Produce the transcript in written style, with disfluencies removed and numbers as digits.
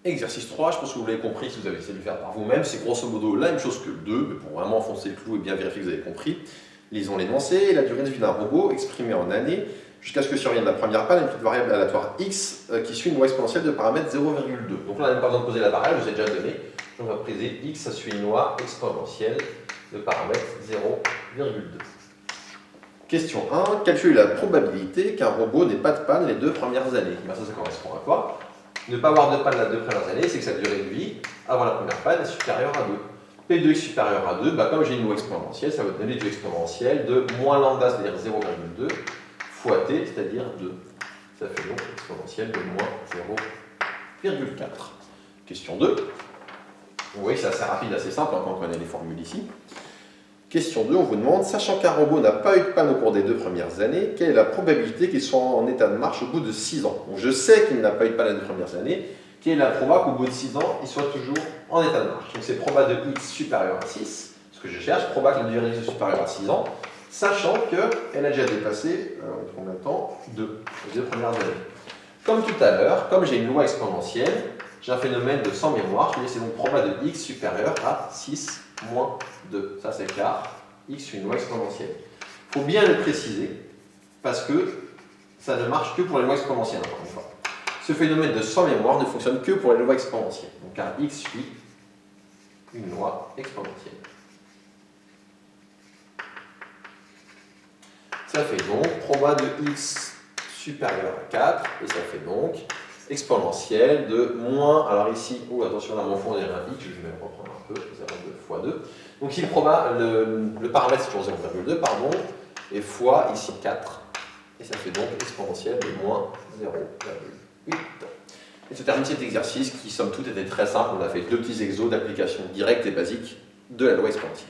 Exercice 3, je pense que vous l'avez compris si vous avez essayé de le faire par vous-même, c'est grosso modo la même chose que le 2, mais pour vraiment enfoncer le clou et bien vérifier que vous avez compris. Lisons l'énoncé, la durée de vie d'un robot exprimée en années, jusqu'à ce que survienne la première panne, une petite variable aléatoire x qui suit une loi exponentielle de paramètre 0,2. Donc là, on n'a même pas besoin de poser la variable, je vous ai déjà donné. On va préciser x, ça suit une loi exponentielle de paramètre 0,2. Question 1. Calculer la probabilité qu'un robot n'ait pas de panne les 2 premières années. Ben ça correspond à quoi? Ne pas avoir de panne les 2 premières années, c'est que sa durée de vie avant la première panne est supérieure à 2. P de x supérieur à 2, bah comme j'ai une loi exponentielle, ça va donner une exponentielle de moins lambda, c'est-à-dire 0,2, fois t, c'est-à-dire 2. Ça fait donc exponentielle de moins 0,4. Question 2. Vous voyez, c'est assez rapide, assez simple, quand on connaît les formules ici. Question 2, on vous demande, sachant qu'un robot n'a pas eu de panne au cours des 2 premières années, quelle est la probabilité qu'il soit en état de marche au bout de 6 ans? Donc je sais qu'il n'a pas eu de panne les 2 premières années, quelle est la probabilité qu'au bout de 6 ans, il soit toujours en état de marche? Donc c'est proba de x supérieur à 6, ce que je cherche, proba que la durée de vie est supérieure à 6 ans, sachant qu'elle a déjà dépassé, combien de temps? 2, les 2 premières années. Comme tout à l'heure, comme j'ai une loi exponentielle, j'ai un phénomène de sans mémoire, je vais laisser donc proba de x supérieur à 6 moins 2. Ça c'est car x suit une loi exponentielle. Il faut bien le préciser, parce que ça ne marche que pour les lois exponentielles, encore une fois. Ce phénomène de sans mémoire ne fonctionne que pour les lois exponentielles. Donc car x suit une loi exponentielle. Ça fait donc proba de x supérieur à 4, et ça fait donc exponentielle de moins, alors ici, attention, là mon fond il y a un x, je vais le reprendre un peu, 0,2 fois 2. Donc ici le paramètre c'est toujours 0,2, pardon, et fois ici 4, et ça fait donc exponentielle de moins 0,8. Et se termine cet exercice qui, somme toute, était très simple. On a fait 2 petits exos d'application directe et basique de la loi exponentielle.